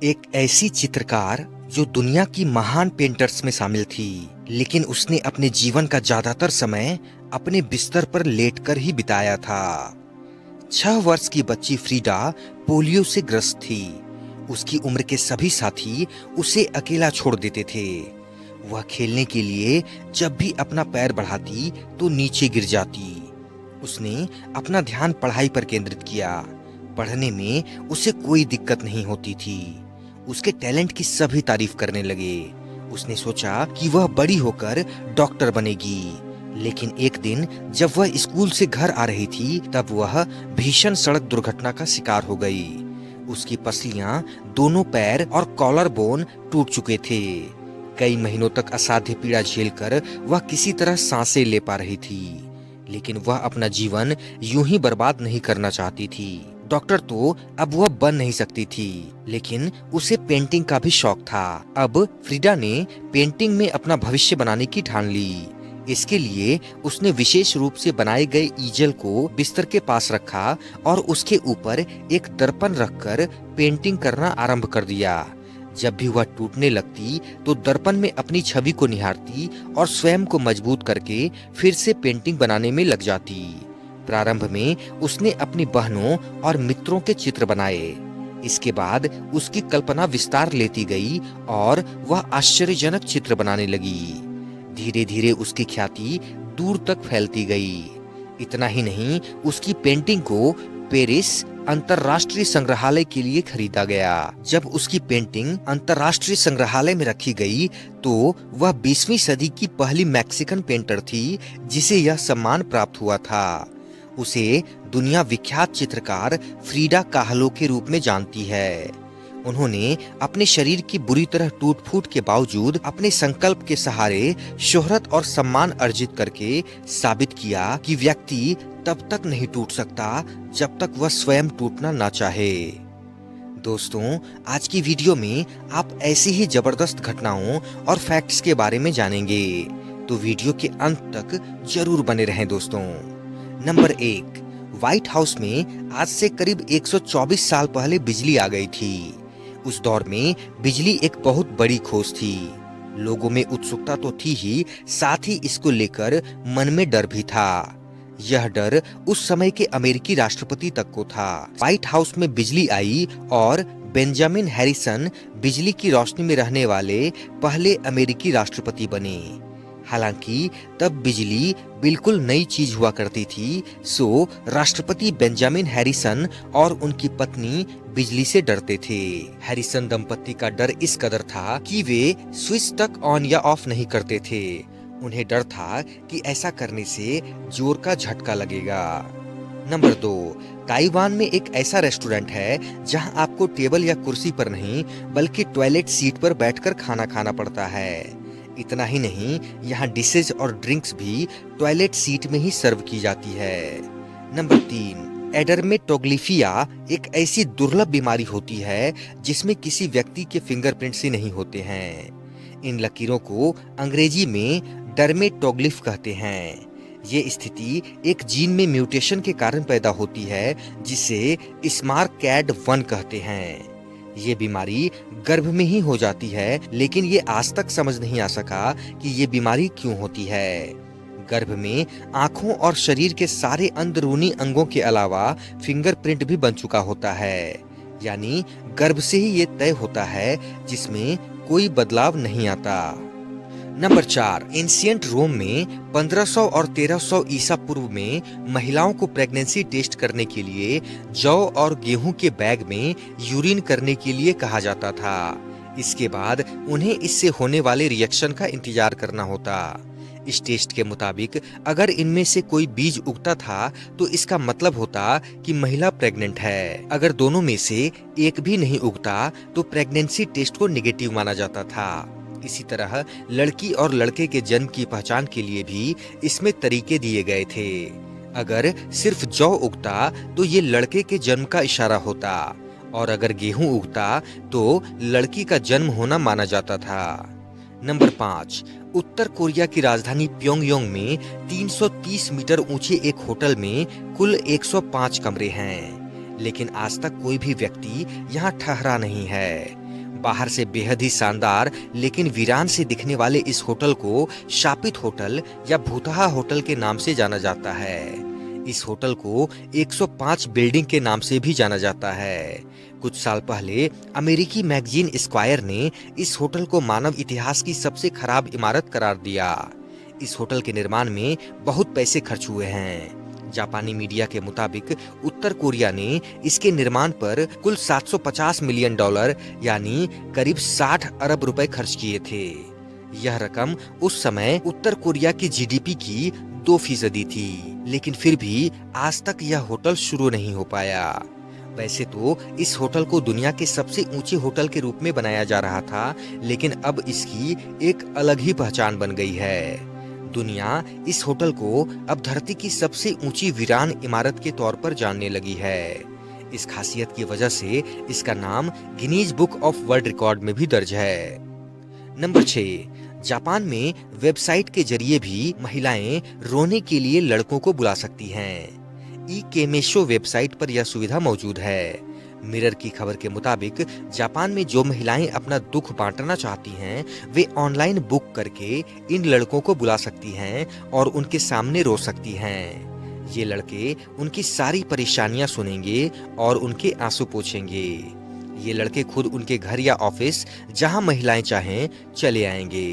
एक ऐसी चित्रकार जो दुनिया की महान पेंटर्स में शामिल थी, लेकिन उसने अपने जीवन का ज्यादातर समय अपने बिस्तर पर लेटकर ही बिताया था। 6 वर्ष की बच्ची फ्रीडा पोलियो से ग्रस्त थी। उसकी उम्र के सभी साथी उसे अकेला छोड़ देते थे। वह खेलने के लिए जब भी अपना पैर बढ़ाती तो नीचे गिर जाती। उसने अपना ध्यान पढ़ाई पर केंद्रित किया। पढ़ने में उसे कोई दिक्कत नहीं होती थी। उसके टैलेंट की सभी तारीफ करने लगे। उसने सोचा कि वह बड़ी होकर डॉक्टर बनेगी। लेकिन एक दिन जब वह स्कूल से घर आ रही थी, तब वह भीषण सड़क दुर्घटना का शिकार हो गई। उसकी पसलियां, दोनों पैर और कॉलर बोन टूट चुके थे। कई महीनों तक असाध्य पीड़ा झेलकर वह किसी तरह सांसें ले पा रही थी, लेकिन वह अपना जीवन यूं ही बर्बाद नहीं करना चाहती थी। डॉक्टर तो अब वह बन नहीं सकती थी, लेकिन उसे पेंटिंग का भी शौक था। अब फ्रीडा ने पेंटिंग में अपना भविष्य बनाने की ठान ली। इसके लिए उसने विशेष रूप से बनाए गए ईजल को बिस्तर के पास रखा और उसके ऊपर एक दर्पण रखकर पेंटिंग करना आरंभ कर दिया। जब भी वह टूटने लगती तो दर्पण में अपनी छवि को निहारती और स्वयं को मजबूत करके फिर से पेंटिंग बनाने में लग जाती। प्रारंभ में उसने अपनी बहनों और मित्रों के चित्र बनाए। इसके बाद उसकी कल्पना विस्तार लेती गई और वह आश्चर्यजनक चित्र बनाने लगी। धीरे धीरे उसकी ख्याति दूर तक फैलती गई। इतना ही नहीं, उसकी पेंटिंग को पेरिस अंतरराष्ट्रीय संग्रहालय के लिए खरीदा गया। जब उसकी पेंटिंग अंतरराष्ट्रीय संग्रहालय में रखी गई तो वह 20वीं सदी की पहली मैक्सिकन पेंटर थी जिसे यह सम्मान प्राप्त हुआ था। उसे दुनिया विख्यात चित्रकार फ्रीडा काहलो के रूप में जानती है। उन्होंने अपने शरीर की बुरी तरह टूट फूट के बावजूद अपने संकल्प के सहारे शोहरत और सम्मान अर्जित करके साबित किया कि व्यक्ति तब तक नहीं टूट सकता जब तक वह स्वयं टूटना ना चाहे। दोस्तों, आज की वीडियो में आप ऐसी ही जबरदस्त घटनाओं और फैक्ट्स के बारे में जानेंगे, तो वीडियो के अंत तक जरूर बने रहें दोस्तों। नंबर 1, व्हाइट हाउस में आज से करीब 124 साल पहले बिजली आ गई थी। उस दौर में बिजली एक बहुत बड़ी खोज थी। लोगों में उत्सुकता तो थी ही, साथ ही इसको लेकर मन में डर भी था। यह डर उस समय के अमेरिकी राष्ट्रपति तक को था। व्हाइट हाउस में बिजली आई और बेंजामिन हैरिसन बिजली की रोशनी में रहने वाले पहले अमेरिकी राष्ट्रपति बने। हालांकि तब बिजली बिल्कुल नई चीज हुआ करती थी, सो राष्ट्रपति बेंजामिन हैरिसन और उनकी पत्नी बिजली से डरते थे। हैरिसन दंपत्ति का डर इस कदर था कि वे स्विच तक ऑन या ऑफ नहीं करते थे। उन्हें डर था कि ऐसा करने से जोर का झटका लगेगा। नंबर 2, ताइवान में एक ऐसा रेस्टोरेंट है जहां आपको टेबल या कुर्सी पर नहीं बल्कि टॉयलेट सीट पर बैठकर खाना खाना पड़ता है। इतना ही नहीं, यहाँ डिशेज और ड्रिंक्स भी टॉयलेट सीट में ही सर्व की जाती है। नंबर 3, एडर्मेटोग्लिफिया एक ऐसी दुर्लभ बीमारी होती है जिसमें किसी व्यक्ति के फिंगरप्रिंट से नहीं होते हैं। इन लकीरों को अंग्रेजी में डर्मेटोग्लिफ कहते हैं। ये स्थिति एक जीन में म्यूटेशन के कारण पैदा होती है जिसे SMARCAD1 कहते हैं। ये बीमारी गर्भ में ही हो जाती है, लेकिन ये आज तक समझ नहीं आ सका कि ये बीमारी क्यों होती है। गर्भ में आंखों और शरीर के सारे अंदरूनी अंगों के अलावा फिंगरप्रिंट भी बन चुका होता है, यानी गर्भ से ही ये तय होता है जिसमें कोई बदलाव नहीं आता। नंबर 4, एंशिएंट रोम में 1500 और 1300 ईसा पूर्व में महिलाओं को प्रेगनेंसी टेस्ट करने के लिए जौ और गेहूं के बैग में यूरिन करने के लिए कहा जाता था। इसके बाद उन्हें इससे होने वाले रिएक्शन का इंतजार करना होता। इस टेस्ट के मुताबिक अगर इनमें से कोई बीज उगता था तो इसका मतलब होता कि महिला प्रेग्नेंट है। अगर दोनों में से एक भी नहीं उगता तो प्रेगनेंसी टेस्ट को नेगेटिव माना जाता था। इसी तरह लड़की और लड़के के जन्म की पहचान के लिए भी इसमें तरीके दिए गए थे। अगर सिर्फ जौ उगता तो ये लड़के के जन्म का इशारा होता, और अगर गेहूं उगता तो लड़की का जन्म होना माना जाता था। नंबर 5, उत्तर कोरिया की राजधानी प्योंगयांग में 330 मीटर ऊंचे एक होटल में कुल 105 कमरे हैं, लेकिन आज तक कोई भी व्यक्ति यहाँ ठहरा नहीं है। बाहर से बेहद ही शानदार लेकिन वीरान से दिखने वाले इस होटल को शापित होटल या भूतहा होटल के नाम से जाना जाता है। इस होटल को 105 बिल्डिंग के नाम से भी जाना जाता है। कुछ साल पहले अमेरिकी मैगजीन स्क्वायर ने इस होटल को मानव इतिहास की सबसे खराब इमारत करार दिया। इस होटल के निर्माण में बहुत पैसे खर्च हुए हैं। जापानी मीडिया के मुताबिक उत्तर कोरिया ने इसके निर्माण पर कुल $750 मिलियन यानी करीब 60 अरब रुपए खर्च किए थे। यह रकम उस समय उत्तर कोरिया की जीडीपी की 2% थी, लेकिन फिर भी आज तक यह होटल शुरू नहीं हो पाया। वैसे तो इस होटल को दुनिया के सबसे ऊंचे होटल के रूप में बनाया जा रहा था, लेकिन अब इसकी एक अलग ही पहचान बन गई है। दुनिया इस होटल को अब धरती की सबसे ऊंची वीरान इमारत के तौर पर जानने लगी है। इस खासियत की वजह से इसका नाम Guinness book of world record में भी दर्ज है। नंबर 6, जापान में वेबसाइट के जरिए भी महिलाएं रोने के लिए लड़कों को बुला सकती हैं। केमेशो वेबसाइट पर यह सुविधा मौजूद है। मिरर की खबर के मुताबिक जापान में जो महिलाएं अपना दुख बांटना चाहती हैं, वे ऑनलाइन बुक करके इन लड़कों को बुला सकती हैं और उनके सामने रो सकती हैं। ये लड़के उनकी सारी परेशानियां सुनेंगे और उनके आंसू पोंछेंगे। ये लड़के खुद उनके घर या ऑफिस जहां महिलाएं चाहें चले आएंगे।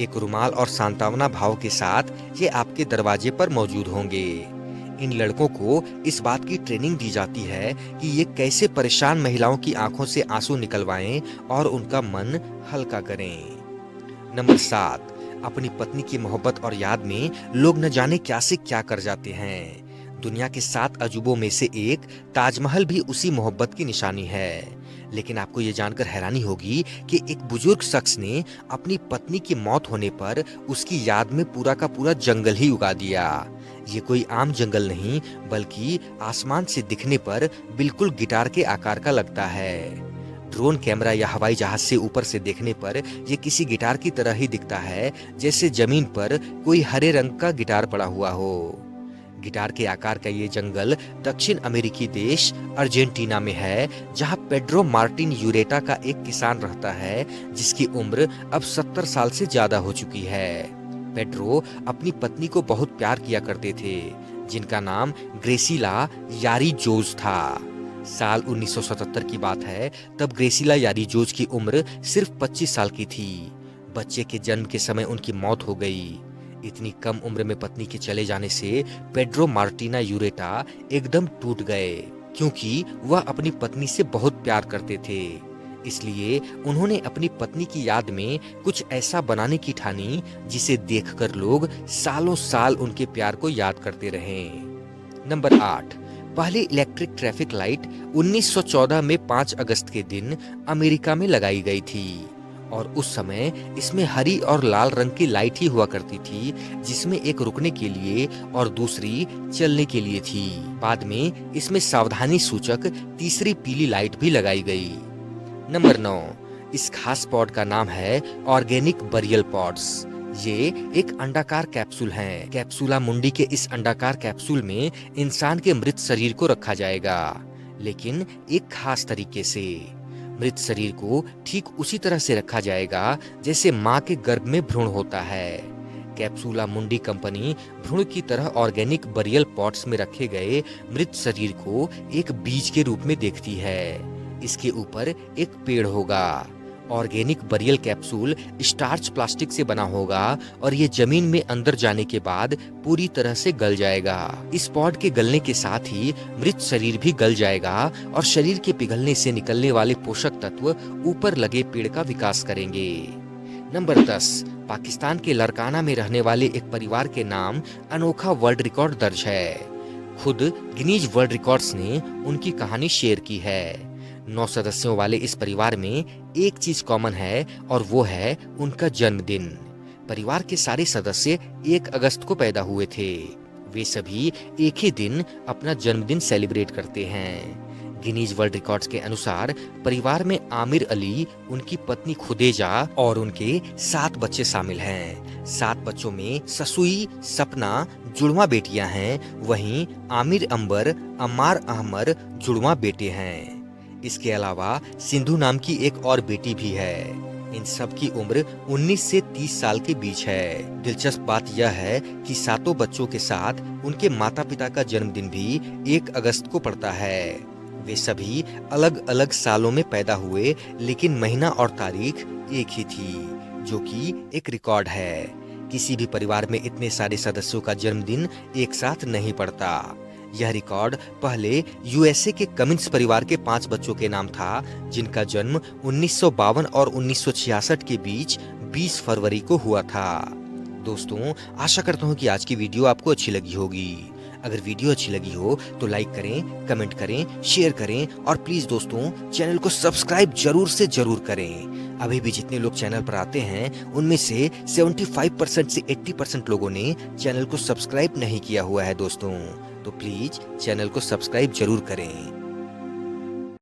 एक रुमाल और सांत्वना भाव के साथ ये आपके दरवाजे पर मौजूद होंगे। इन लड़कों को इस बात की ट्रेनिंग दी जाती है कि ये कैसे परेशान महिलाओं की आंखों से आंसू निकलवाएं और उनका मन हल्का करें। नंबर 7, अपनी पत्नी की मोहब्बत और याद में लोग न जाने क्या से क्या कर जाते हैं। दुनिया के 7 अजूबों में से एक ताजमहल भी उसी मोहब्बत की निशानी है। लेकिन आपको ये जानकर हैरानी होगी कि एक बुजुर्ग शख्स ने अपनी पत्नी की मौत होने पर उसकी याद में पूरा का पूरा जंगल ही उगा दिया। ये कोई आम जंगल नहीं, बल्कि आसमान से दिखने पर बिल्कुल गिटार के आकार का लगता है। ड्रोन कैमरा या हवाई जहाज से ऊपर से देखने पर ये किसी गिटार की तरह ही दिखता है, जैसे जमीन पर कोई हरे रंग का गिटार पड़ा हुआ हो। गिटार के आकार का ये जंगल दक्षिण अमेरिकी देश अर्जेंटीना में है, जहां पेड्रो मार्टिन यूरेटा का एक किसान रहता है, जिसकी उम्र अब 70 साल से ज्यादा हो चुकी है। पेड्रो अपनी पत्नी को बहुत प्यार किया करते थे, जिनका नाम ग्रेसिला यारीजोज था। साल 1977 की बात है, तब ग्रेसिला यारीजोज की उम्र सिर्फ 25 साल की थी। बच्चे के जन्म के समय उनकी मौत हो गई। इतनी कम उम्र में पत्नी के चले जाने से पेड्रो मार्टिना यूरेटा एकदम टूट गए, क्योंकि वह अपनी पत्नी से बहुत प्यार करते थे। इसलिए उन्होंने अपनी पत्नी की याद में कुछ ऐसा बनाने की ठानी जिसे देखकर लोग सालों साल उनके प्यार को याद करते रहें। नंबर 8, पहली इलेक्ट्रिक ट्रैफिक लाइट 1914 में 5 अगस्त के दिन अमेरिका में लगाई गई थी, और उस समय इसमें हरी और लाल रंग की लाइट ही हुआ करती थी, जिसमें एक रुकने के लिए और दूसरी चलने के लिए थी। बाद में इसमें सावधानी सूचक तीसरी पीली लाइट भी लगाई गई। नंबर 9, इस खास पॉड का नाम है ऑर्गेनिक बरियल पॉड्स। ये एक अंडाकार कैप्सूल है। कैप्सूला मुंडी के इस अंडाकार कैप्सूल में इंसान के मृत शरीर को रखा जाएगा, लेकिन एक खास तरीके से। मृत शरीर को ठीक उसी तरह से रखा जाएगा जैसे माँ के गर्भ में भ्रूण होता है। कैप्सूला मुंडी कंपनी भ्रूण की तरह ऑर्गेनिक बरियल पॉट्स में रखे गए मृत शरीर को एक बीज के रूप में देखती है। इसके ऊपर एक पेड़ होगा। Organic burial capsule starch plastic से बना होगा और ये जमीन में अंदर जाने के बाद पूरी तरह से गल जाएगा। इस पॉड के गलने के साथ ही मृत शरीर भी गल जाएगा और शरीर के पिघलने से निकलने वाले पोषक तत्व ऊपर लगे पेड़ का विकास करेंगे। नंबर 10, पाकिस्तान के लरकाना में रहने वाले एक परिवार के नाम अनोखा वर्ल्ड रिकॉर्ड दर्ज है। खुद गिनीज वर्ल्ड रिकॉर्ड्स ने उनकी कहानी शेयर की है। 9 सदस्यों वाले इस परिवार में एक चीज कॉमन है, और वो है उनका जन्मदिन। परिवार के सारे सदस्य 1 अगस्त को पैदा हुए थे। वे सभी एक ही दिन अपना जन्मदिन सेलिब्रेट करते हैं। गिनीज वर्ल्ड रिकॉर्ड्स के अनुसार परिवार में आमिर अली, उनकी पत्नी खुदेजा और उनके 7 बच्चे शामिल हैं। 7 बच्चों में ससुई, सपना जुड़वा बेटियां हैं, वहीं आमिर अंबर, अम्मार अहमर जुड़वा बेटे हैं। इसके अलावा सिंधु नाम की एक और बेटी भी है। इन सब की उम्र 19 से 30 साल के बीच है। दिलचस्प बात यह है कि सातों बच्चों के साथ उनके माता पिता का जन्मदिन भी 1 अगस्त को पड़ता है। वे सभी अलग अलग सालों में पैदा हुए, लेकिन महीना और तारीख एक ही थी, जो कि एक रिकॉर्ड है। किसी भी परिवार में इतने सारे सदस्यों का जन्मदिन एक साथ नहीं पड़ता। यह रिकॉर्ड पहले यूएसए के कमिंस परिवार के 5 बच्चों के नाम था, जिनका जन्म 1952 और 1966 के बीच 20 फरवरी को हुआ था। दोस्तों, आशा करता हूँ कि आज की वीडियो आपको अच्छी लगी होगी। अगर वीडियो अच्छी लगी हो तो लाइक करें, कमेंट करें, शेयर करें और प्लीज दोस्तों चैनल को सब्सक्राइब जरूर से जरूर करें। अभी भी जितने लोग चैनल पर आते हैं उनमें से 75% से 80% लोगों ने चैनल को सब्सक्राइब नहीं किया हुआ है दोस्तों, तो प्लीज चैनल को सब्सक्राइब जरूर करें।